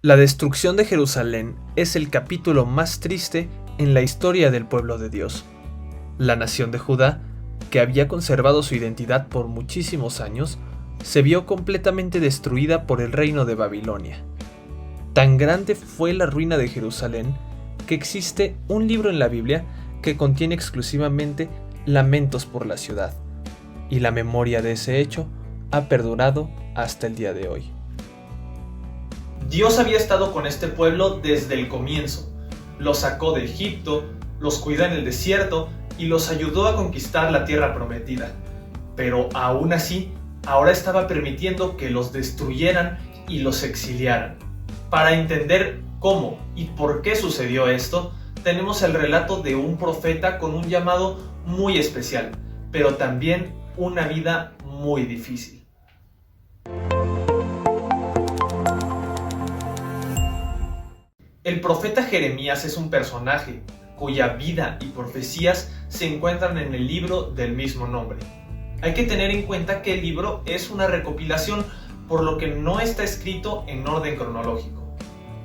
La destrucción de Jerusalén es el capítulo más triste en la historia del pueblo de Dios. La nación de Judá, que había conservado su identidad por muchísimos años, se vio completamente destruida por el reino de Babilonia. Tan grande fue la ruina de Jerusalén que existe un libro en la Biblia que contiene exclusivamente lamentos por la ciudad, y la memoria de ese hecho ha perdurado hasta el día de hoy. Dios había estado con este pueblo desde el comienzo. Los sacó de Egipto, los cuidó en el desierto y los ayudó a conquistar la tierra prometida. Pero aún así, ahora estaba permitiendo que los destruyeran y los exiliaran. Para entender cómo y por qué sucedió esto, tenemos el relato de un profeta con un llamado muy especial, pero también una vida muy difícil. El profeta Jeremías es un personaje cuya vida y profecías se encuentran en el libro del mismo nombre. Hay que tener en cuenta que el libro es una recopilación, por lo que no está escrito en orden cronológico.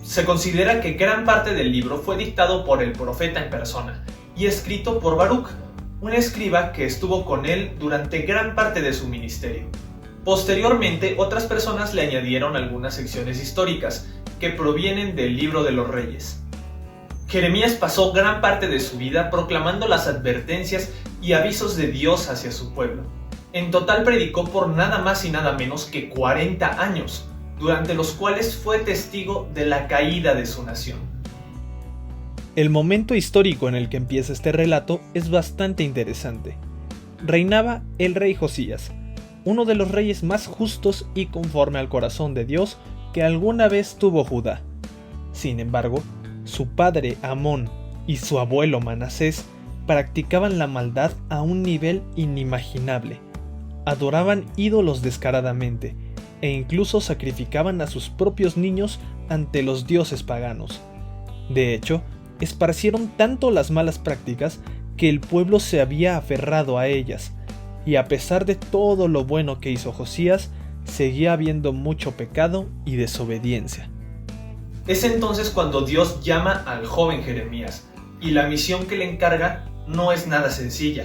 Se considera que gran parte del libro fue dictado por el profeta en persona y escrito por Baruc, un escriba que estuvo con él durante gran parte de su ministerio. Posteriormente, otras personas le añadieron algunas secciones históricas que provienen del libro de los Reyes. Jeremías pasó gran parte de su vida proclamando las advertencias y avisos de Dios hacia su pueblo. En total predicó por nada más y nada menos que 40 años, durante los cuales fue testigo de la caída de su nación. El momento histórico en el que empieza este relato es bastante interesante. Reinaba el rey Josías, uno de los reyes más justos y conforme al corazón de Dios que alguna vez tuvo Judá. Sin embargo, su padre Amón y su abuelo Manasés practicaban la maldad a un nivel inimaginable. Adoraban ídolos descaradamente e incluso sacrificaban a sus propios niños ante los dioses paganos. De hecho, esparcieron tanto las malas prácticas que el pueblo se había aferrado a ellas, y a pesar de todo lo bueno que hizo Josías, seguía habiendo mucho pecado y desobediencia. Es entonces cuando Dios llama al joven Jeremías, y la misión que le encarga no es nada sencilla.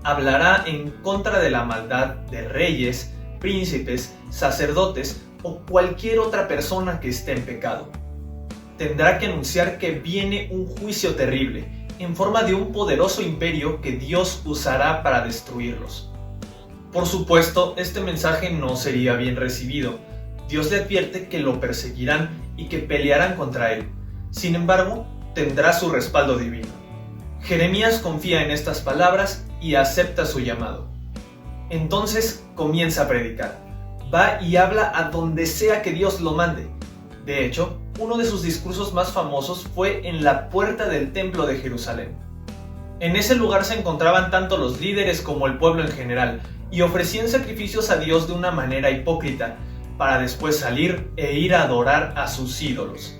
Hablará en contra de la maldad de reyes, príncipes, sacerdotes o cualquier otra persona que esté en pecado. Tendrá que anunciar que viene un juicio terrible, en forma de un poderoso imperio que Dios usará para destruirlos. Por supuesto, este mensaje no sería bien recibido. Dios le advierte que lo perseguirán y que pelearán contra él. Sin embargo, tendrá su respaldo divino. Jeremías confía en estas palabras y acepta su llamado. Entonces comienza a predicar. Va y habla a donde sea que Dios lo mande. De hecho, uno de sus discursos más famosos fue en la puerta del templo de Jerusalén. En ese lugar se encontraban tanto los líderes como el pueblo en general, y ofrecían sacrificios a Dios de una manera hipócrita, para después salir e ir a adorar a sus ídolos.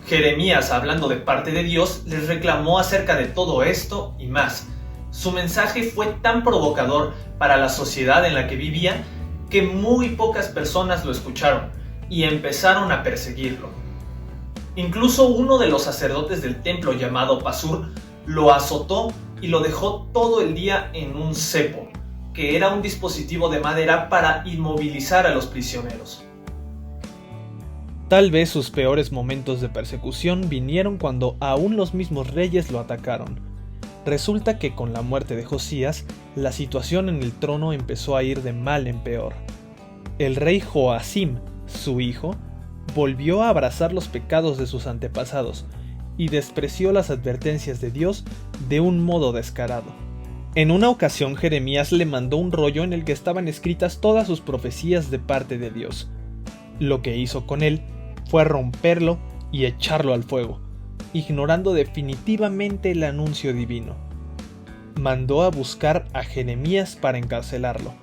Jeremías, hablando de parte de Dios, les reclamó acerca de todo esto y más. Su mensaje fue tan provocador para la sociedad en la que vivían que muy pocas personas lo escucharon y empezaron a perseguirlo. Incluso uno de los sacerdotes del templo, llamado Pasur, lo azotó y lo dejó todo el día en un cepo, que era un dispositivo de madera para inmovilizar a los prisioneros. Tal vez sus peores momentos de persecución vinieron cuando aún los mismos reyes lo atacaron. Resulta que con la muerte de Josías, la situación en el trono empezó a ir de mal en peor. El rey Joacim, su hijo, volvió a abrazar los pecados de sus antepasados y despreció las advertencias de Dios de un modo descarado. En una ocasión, Jeremías le mandó un rollo en el que estaban escritas todas sus profecías de parte de Dios. Lo que hizo con él fue romperlo y echarlo al fuego, ignorando definitivamente el anuncio divino. Mandó a buscar a Jeremías para encarcelarlo,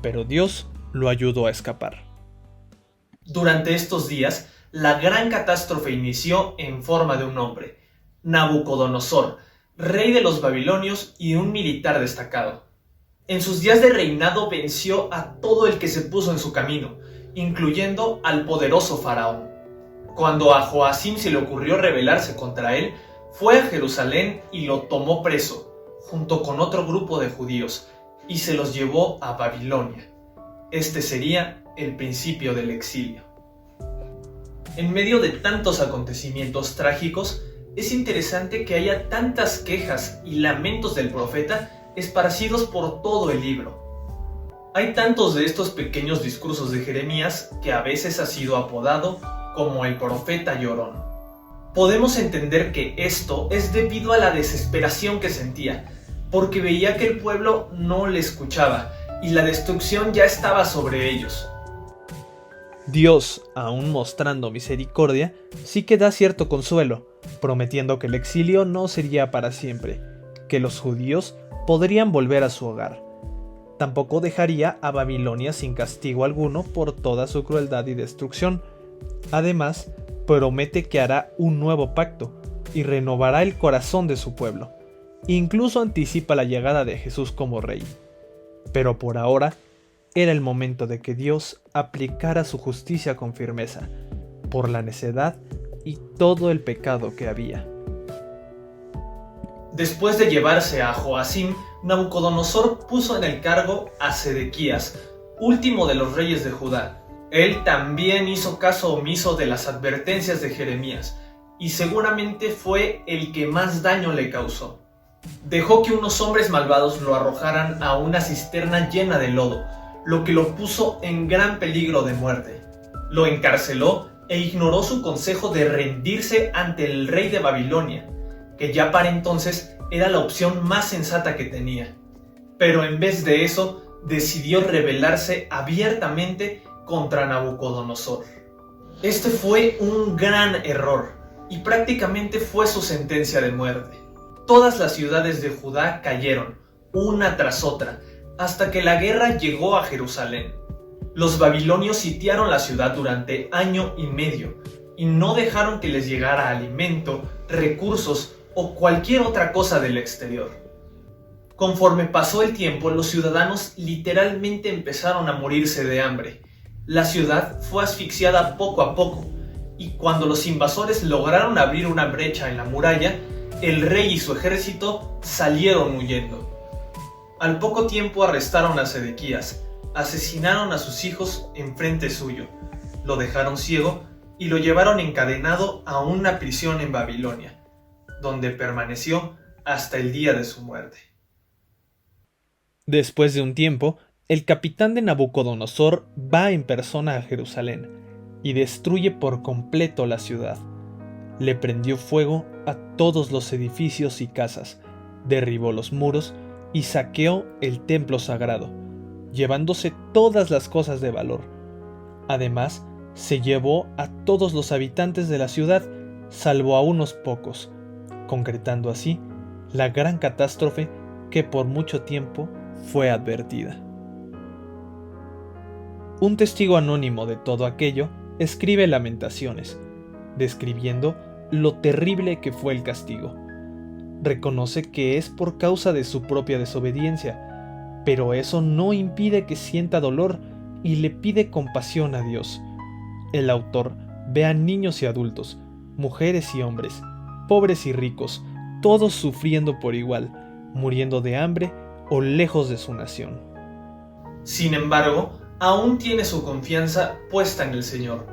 pero Dios lo ayudó a escapar. Durante estos días, la gran catástrofe inició en forma de un hombre, Nabucodonosor, rey de los babilonios y un militar destacado. En sus días de reinado venció a todo el que se puso en su camino, incluyendo al poderoso faraón. Cuando a Joacim se le ocurrió rebelarse contra él, fue a Jerusalén y lo tomó preso, junto con otro grupo de judíos, y se los llevó a Babilonia. Este sería el principio del exilio. En medio de tantos acontecimientos trágicos, es interesante que haya tantas quejas y lamentos del profeta esparcidos por todo el libro. Hay tantos de estos pequeños discursos de Jeremías que a veces ha sido apodado como el profeta llorón. Podemos entender que esto es debido a la desesperación que sentía, porque veía que el pueblo no le escuchaba y la destrucción ya estaba sobre ellos. Dios, aún mostrando misericordia, sí que da cierto consuelo, prometiendo que el exilio no sería para siempre, que los judíos podrían volver a su hogar. Tampoco dejaría a Babilonia sin castigo alguno por toda su crueldad y destrucción. Además, promete que hará un nuevo pacto y renovará el corazón de su pueblo. Incluso anticipa la llegada de Jesús como rey. Pero por ahora, era el momento de que Dios aplicara su justicia con firmeza, por la necedad y todo el pecado que había. Después de llevarse a Joacim, Nabucodonosor puso en el cargo a Sedequías, último de los reyes de Judá. Él también hizo caso omiso de las advertencias de Jeremías, y seguramente fue el que más daño le causó. Dejó que unos hombres malvados lo arrojaran a una cisterna llena de lodo, lo que lo puso en gran peligro de muerte. Lo encarceló e ignoró su consejo de rendirse ante el rey de Babilonia, que ya para entonces era la opción más sensata que tenía. Pero en vez de eso, decidió rebelarse abiertamente contra Nabucodonosor. Este fue un gran error, y prácticamente fue su sentencia de muerte. Todas las ciudades de Judá cayeron, una tras otra, hasta que la guerra llegó a Jerusalén. Los babilonios sitiaron la ciudad durante 1 año y medio, y no dejaron que les llegara alimento, recursos o cualquier otra cosa del exterior. Conforme pasó el tiempo, los ciudadanos literalmente empezaron a morirse de hambre. La ciudad fue asfixiada poco a poco, y cuando los invasores lograron abrir una brecha en la muralla, el rey y su ejército salieron huyendo. Al poco tiempo arrestaron a Sedequías, asesinaron a sus hijos enfrente suyo, lo dejaron ciego y lo llevaron encadenado a una prisión en Babilonia, donde permaneció hasta el día de su muerte. Después de un tiempo, el capitán de Nabucodonosor va en persona a Jerusalén y destruye por completo la ciudad. Le prendió fuego a todos los edificios y casas, derribó los muros y saqueó el templo sagrado, llevándose todas las cosas de valor. Además, se llevó a todos los habitantes de la ciudad, salvo a unos pocos, concretando así la gran catástrofe que por mucho tiempo fue advertida. Un testigo anónimo de todo aquello escribe Lamentaciones, describiendo lo terrible que fue el castigo. Reconoce que es por causa de su propia desobediencia, pero eso no impide que sienta dolor y le pide compasión a Dios. El autor ve a niños y adultos, mujeres y hombres, pobres y ricos, todos sufriendo por igual, muriendo de hambre o lejos de su nación. Sin embargo, aún tiene su confianza puesta en el Señor,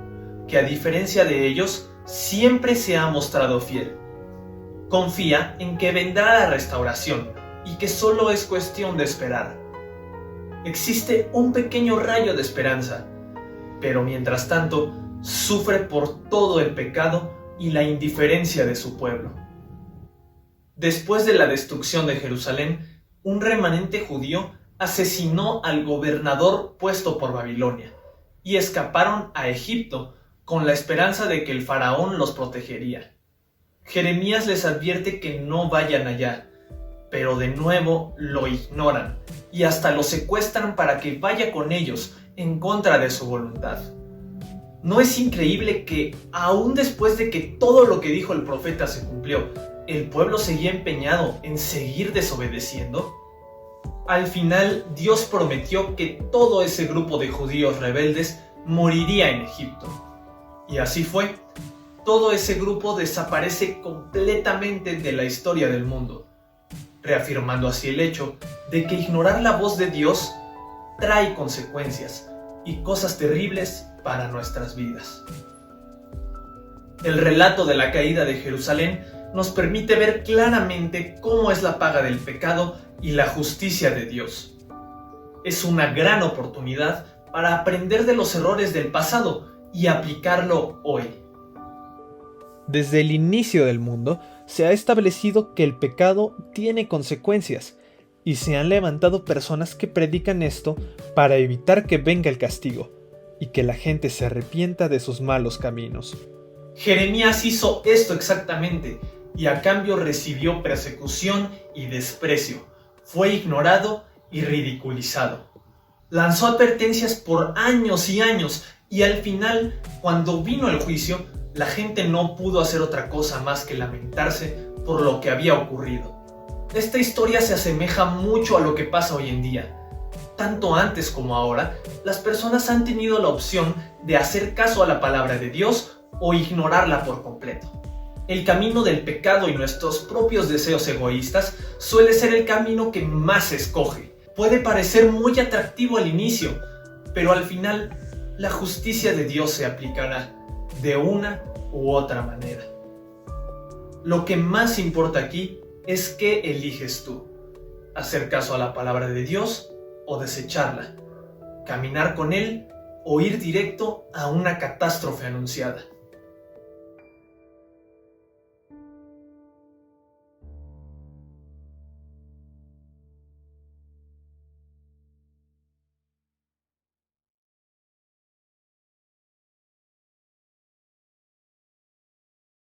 que a diferencia de ellos, siempre se ha mostrado fiel. Confía en que vendrá la restauración y que solo es cuestión de esperar. Existe un pequeño rayo de esperanza, pero mientras tanto, sufre por todo el pecado y la indiferencia de su pueblo. Después de la destrucción de Jerusalén, un remanente judío asesinó al gobernador puesto por Babilonia y escaparon a Egipto con la esperanza de que el faraón los protegería. Jeremías les advierte que no vayan allá, pero de nuevo lo ignoran y hasta lo secuestran para que vaya con ellos en contra de su voluntad. ¿No es increíble que, aún después de que todo lo que dijo el profeta se cumplió, el pueblo seguía empeñado en seguir desobedeciendo? Al final, Dios prometió que todo ese grupo de judíos rebeldes moriría en Egipto. Y así fue, todo ese grupo desaparece completamente de la historia del mundo, reafirmando así el hecho de que ignorar la voz de Dios trae consecuencias y cosas terribles para nuestras vidas. El relato de la caída de Jerusalén nos permite ver claramente cómo es la paga del pecado y la justicia de Dios. Es una gran oportunidad para aprender de los errores del pasado y aplicarlo hoy. Desde el inicio del mundo se ha establecido que el pecado tiene consecuencias, y se han levantado personas que predican esto para evitar que venga el castigo y que la gente se arrepienta de sus malos caminos. Jeremías hizo esto exactamente, y a cambio recibió persecución y desprecio. Fue ignorado y ridiculizado. Lanzó advertencias por años y años, y al final, cuando vino el juicio, la gente no pudo hacer otra cosa más que lamentarse por lo que había ocurrido. Esta historia se asemeja mucho a lo que pasa hoy en día. Tanto antes como ahora, las personas han tenido la opción de hacer caso a la palabra de Dios o ignorarla por completo. El camino del pecado y nuestros propios deseos egoístas suele ser el camino que más se escoge. Puede parecer muy atractivo al inicio, pero al final la justicia de Dios se aplicará de una u otra manera. Lo que más importa aquí es qué eliges tú: hacer caso a la palabra de Dios o desecharla, caminar con Él o ir directo a una catástrofe anunciada.